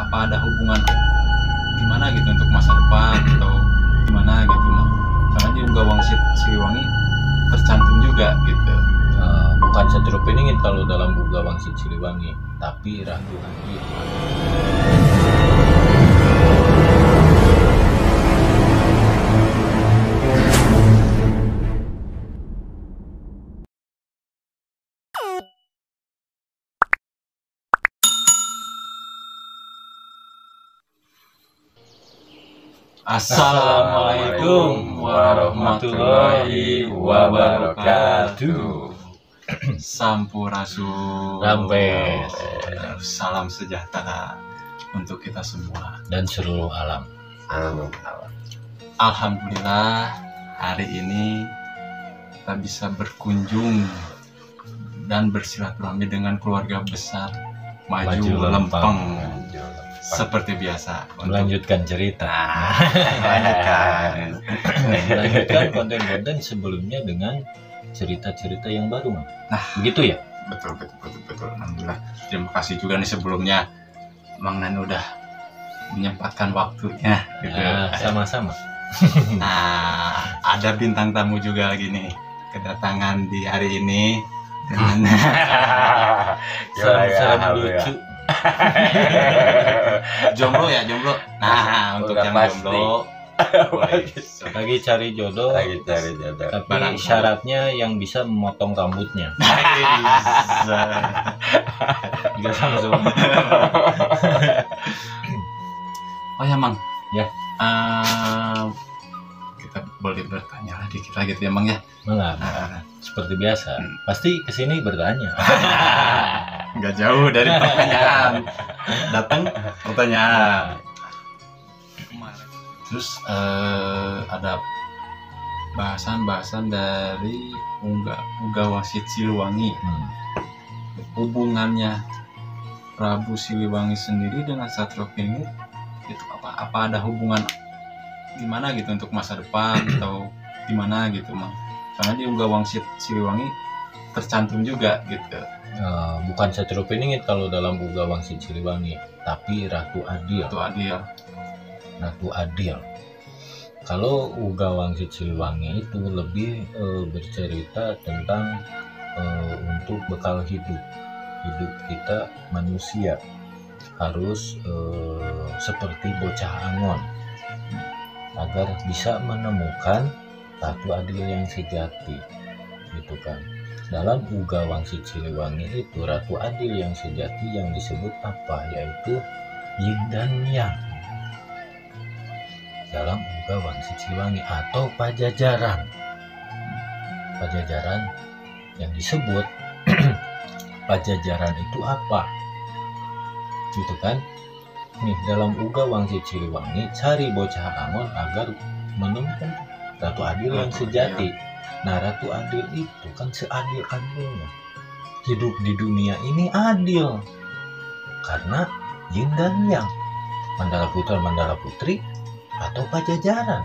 apa ada hubungan gimana gitu untuk masa depan atau gimana gitu mah, karena di Uga Wangsit Siliwangi tercantum juga gitu. Bukan Satrio Piningit kalau dalam Uga Wangsit Siliwangi, tapi Ratu Adil. Assalamualaikum warahmatullahi wabarakatuh. Sampurasun. Rampes. Salam sejahtera untuk kita semua Dan seluruh alam. Alhamdulillah hari ini kita bisa berkunjung dan bersilaturahmi dengan keluarga besar Maju Lempeng. Seperti biasa Melanjutkan cerita. Melanjutkan konten-konten sebelumnya dengan cerita-cerita yang baru. Nah, begitu ya? Betul. Alhamdulillah. Terima kasih juga nih sebelumnya Mang Nan udah menyempatkan waktunya gitu. Sama-sama. Nah, ada bintang tamu juga lagi nih kedatangan di hari ini dengan Serem-serem lucu. jomblo. Nah, untuk yang pasti. jomblo Lagi cari jodoh. Tapi Barang syaratnya yang bisa memotong rambutnya. Gak sama. Oh ya Mang. Ya. Kita boleh bertanya lah dikit lagi ya Mang ya. Malah seperti biasa. Pasti kesini bertanya. Nggak jauh dari pertanyaan. Datang pertanyaan. Terus ada bahasan dari Uga Wangsit Siliwangi. Hubungannya Prabu Siliwangi sendiri dengan Satrio Piningit itu apa ada hubungan gimana gitu untuk masa depan atau gimana gitu Mang? Karena di Uga Wangsit Siliwangi tercantum juga gitu. Bukan Satrio Piningit kalau dalam Uga Wangsit Siliwangi, tapi Ratu Adil. Ratu Adil. Kalau Uga Wangsit Siliwangi itu lebih bercerita tentang untuk bekal hidup kita manusia harus seperti bocah angon agar bisa menemukan Ratu Adil yang sejati, gitu kan. Dalam Uga Wangsit Siliwangi itu Ratu Adil yang sejati yang disebut apa? Yaitu Yin dan Yang. Dalam Uga Wangsit Siliwangi atau Pajajaran. Pajajaran yang disebut Pajajaran itu apa? Gitu kan? Nih, dalam Uga Wangsit Siliwangi cari bocah angon agar menemukan Ratu Adil yang sejati. Nah, Ratu Adil itu kan seadil-adilnya. Hidup di dunia ini adil. Karena Yin dan Yang. Mandala Putra, Mandala Putri, atau Pajajaran.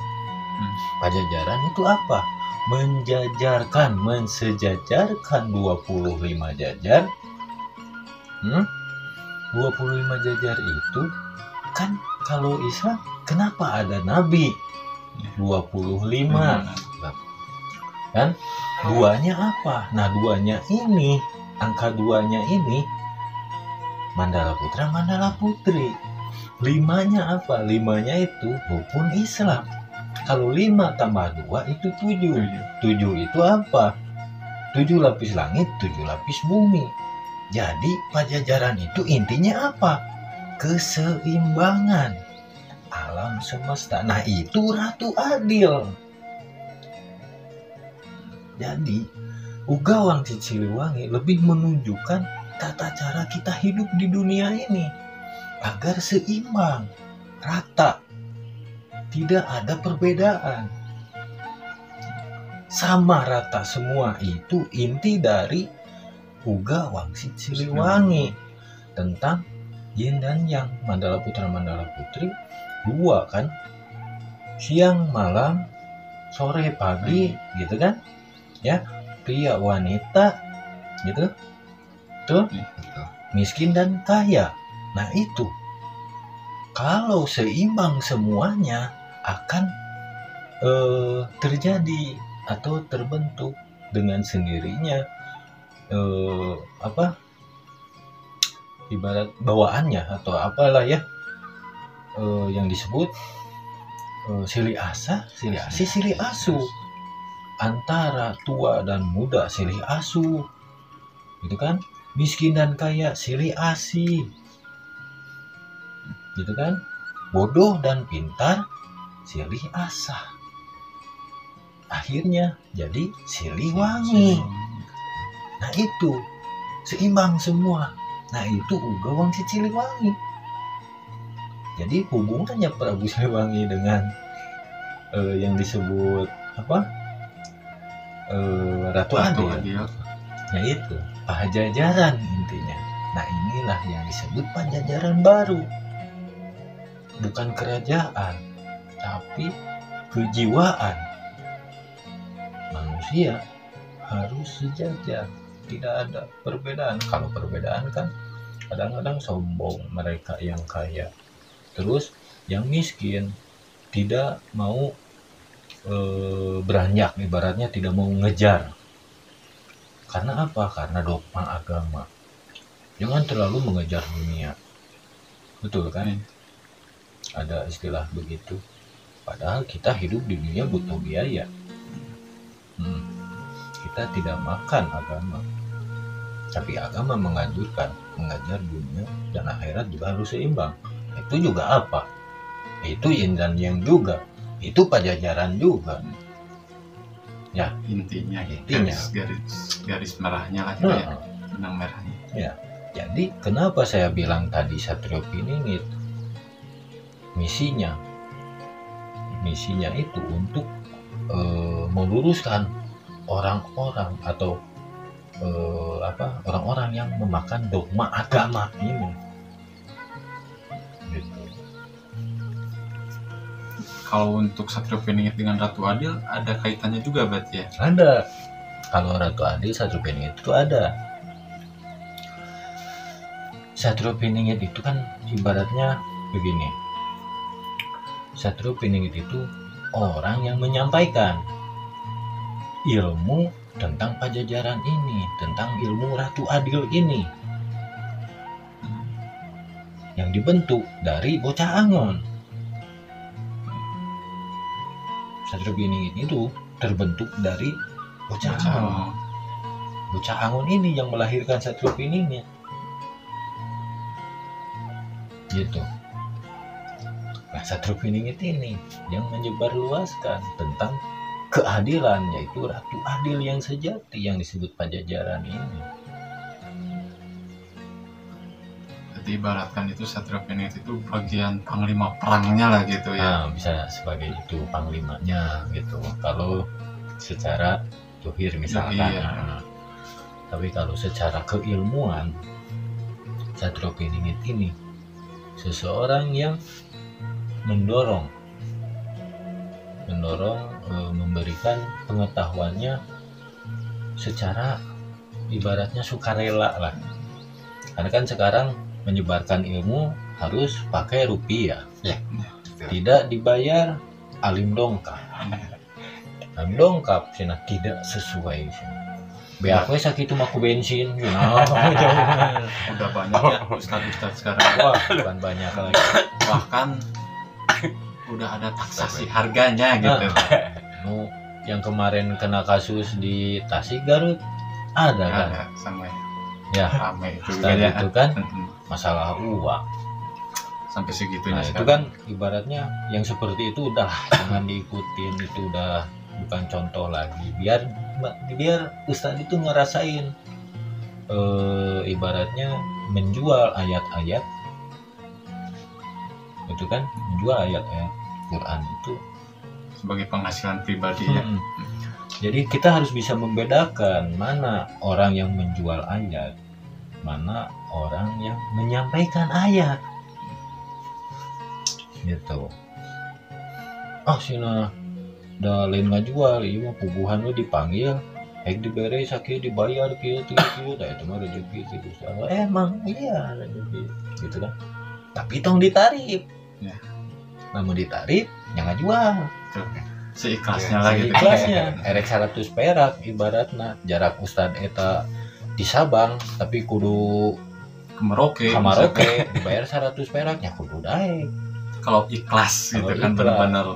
Pajajaran itu apa? Mensejajarkan 25 jajar. 25 jajar itu kan kalau Islam kenapa ada Nabi? 25. Kan? Duanya apa? Nah, duanya ini, angka duanya ini Mandala Putra, Mandala Putri. 5-nya apa? 5-nya itu rukun Islam. Kalau 5 tambah 2 itu 7. 7 itu apa? 7 lapis langit, 7 lapis bumi. Jadi Pajajaran itu intinya apa? Keseimbangan alam semesta. Nah, itu Ratu Adil. Jadi Uga Wangsit Siliwangi lebih menunjukkan tata cara kita hidup di dunia ini agar seimbang, rata, tidak ada perbedaan, sama rata semua. Itu inti dari Uga Wangsit Siliwangi tentang Yin dan Yang, Mandala Putra, Mandala Putri, 2 kan, siang malam sore pagi gitu kan ya, pria wanita gitu tuh, miskin dan kaya. Nah, itu kalau seimbang semuanya akan terjadi atau terbentuk dengan sendirinya ibarat bawaannya atau apalah ya, yang disebut silih asi silih asu, antara tua dan muda silih asu, gitu kan, miskin dan kaya silih asi, gitu kan, bodoh dan pintar silih asah, akhirnya jadi silih wangi. Nah itu seimbang semua. Nah itu Uga Wangsit Siliwangi. Jadi hubungannya Prabu Siliwangi dengan yang disebut Ratu Adil. Nah itu Pajajaran intinya. Nah inilah yang disebut Pajajaran baru. Bukan kerajaan, tapi kejiwaan. Manusia harus sejajar. Tidak ada perbedaan. Kalau perbedaan kan kadang-kadang sombong mereka yang kaya, terus yang miskin tidak mau beranjak, ibaratnya tidak mau ngejar. Karena apa? Karena dogma agama. Jangan terlalu mengejar dunia, betul kan? Ada istilah begitu. Padahal kita hidup di dunia butuh biaya. Kita tidak makan agama, tapi agama menganjurkan mengajar dunia dan akhirat juga harus seimbang. Itu juga apa? Itu yin dan yang juga. Itu Pajajaran juga. Ya, intinya garis merahnya lah gitu ya. Benang merahnya. Ya. Jadi kenapa saya bilang tadi Satrio Piningit misinya itu untuk meluruskan orang-orang atau orang-orang yang memakan dogma agama ini. Gitu. Kalau untuk Satrio Piningit dengan Ratu Adil ada kaitannya juga berarti ya? Ada. Kalau Ratu Adil, Satrio Piningit itu ada. Satrio Piningit itu kan ibaratnya begini. Satrio Piningit itu orang yang menyampaikan ilmu tentang Pajajaran ini, tentang ilmu Ratu Adil ini, yang dibentuk dari bocah Angon. Satrio Piningit itu terbentuk dari bocah Angon. Bocah Angon ini yang melahirkan Satrio Piningit. Gitu. Nah, Satrio Piningit ini yang menyebarluaskan tentang keadilan, yaitu Ratu Adil yang sejati yang disebut Pajajaran ini. Jadi ibaratkan itu Satrio Piningit itu bagian panglima perangnya lah gitu ya. Nah, bisa sebagai itu panglimanya gitu. Kalau secara zuhir misalkan. Tapi kalau secara keilmuan, Satrio Piningit ini seseorang yang mendorong memberikan pengetahuannya secara ibaratnya sukarela lah. Karena kan sekarang menyebarkan ilmu harus pakai rupiah, tidak dibayar alim dongkap. Alim dongkap cina tidak sesuai. Beakwe sakitu maku bensin. Udah banyak ya ustadz sekarang. Wah, bukan banyak lagi. Bahkan udah ada taksasi harganya gitu. Yang kemarin kena kasus di Tasik Garut ada kan? Ada sama ya. Ramai itu kan masalah uang. Sampai segitunya. Nah, itu kan ibaratnya yang seperti itu udah jangan diikutin, itu udah bukan contoh lagi. Biar Ustadz itu ngerasain ibaratnya menjual ayat-ayat itu kan, menjual ayat-ayat Quran itu sebagai penghasilan pribadi ya. Jadi kita harus bisa membedakan mana orang yang menjual ayat, mana orang yang menyampaikan ayat. Gitu. Sina da lain ngajual, iya mah puguhan we dipanggil, dibere sakit dibayar kieu da itu mah rezeki gitu. Emang iya rezeki gitu kan. Tapi tong ditarif. Ya. Namun ditarik jangan jual Seikhlasnya lah gitu. ikhlasnya erek 100 perak ibaratna jarak Ustad eta di Sabang tapi kudu Ke Merauke. dibayar 100 peraknya kudu daek. Kalau ikhlas gitu Kalau kan ikhlas. benar-benar.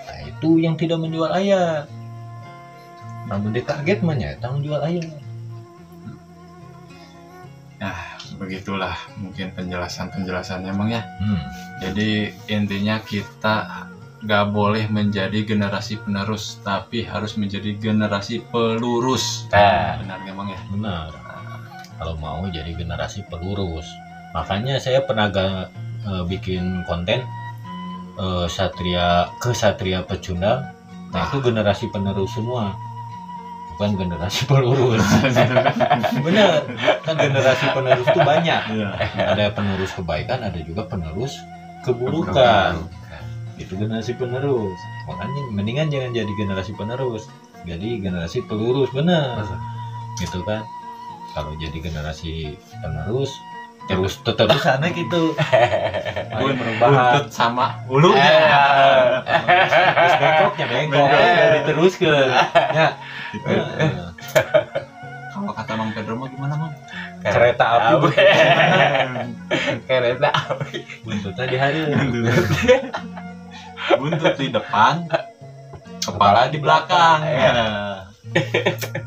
Nah itu yang tidak menjual ayat. Namun ditarget mah nyata menjual ayat. Begitulah mungkin penjelasannya emang ya. Jadi Jadi intinya kita nggak boleh menjadi generasi penerus, tapi harus menjadi generasi pelurus. Benar emang ya. benar. Kalau mau jadi generasi pelurus. Makanya saya pernah bikin konten Satria Pecundang. Nah itu generasi penerus semua. Bukan generasi pelurus. Benar. Kan generasi penerus itu banyak. Iya. Ada penerus kebaikan, ada juga penerus keburukan. Itu generasi penerus. Makanya mendingan jangan jadi generasi penerus. Jadi generasi pelurus, benar. Gitu kan. Kalau jadi generasi penerus terus-terusan gitu. Buntut sama ulunya. Terus bengkok diteruskeun. Ya. Gitu. Kalau kata Mang Pedro mah gimana Mang? Kereta api. Kereta api. Buntutnya di hari. Buntut di depan, kepala di belakang.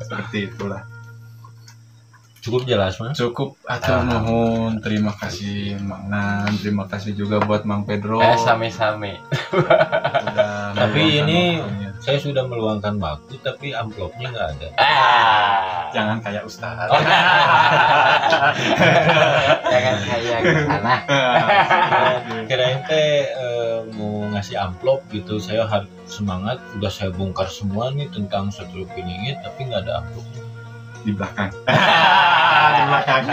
Seperti itulah. Cukup jelas, Mas. Cukup atur nuhun. Terima kasih Mang Nan, terima kasih juga buat Mang Pedro. Same-same. Udah Tapi meluangkan ini waktunya. saya sudah meluangkan waktu tapi amplopnya nggak ada. Jangan kayak Ustaz. Jangan kayak ke sana. Kirain teh mau ngasih amplop gitu, saya harus semangat, udah saya bongkar semua nih tentang Satrio Piningit tapi nggak ada amplopnya. Di belakang. Di belakang.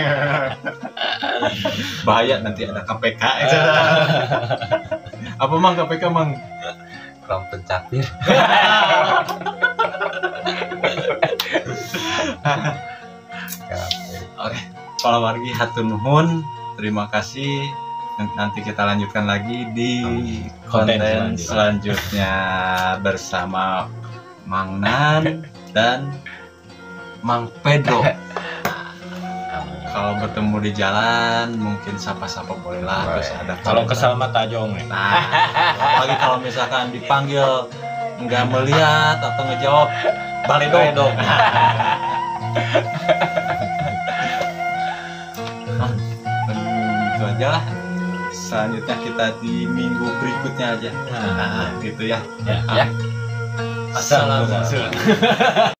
Bahaya nanti ada KPK. Apa Mang KPK Mang? Kurang pencapir. Oke, kalau wargi hatur nuhun, terima kasih. Nanti kita lanjutkan lagi di konten selanjutnya bersama Mang Nan dan Mang Pedro. Kalau bertemu di jalan mungkin sapa-sapa boleh lah. Terus ada Kalau kesal mah tajong nih. Nah, apalagi kalau misalkan dipanggil nggak melihat atau ngejawab baledog. Itu aja lah. Selanjutnya kita di minggu berikutnya aja. Nah, gitu ya. Ya. Assalamualaikum.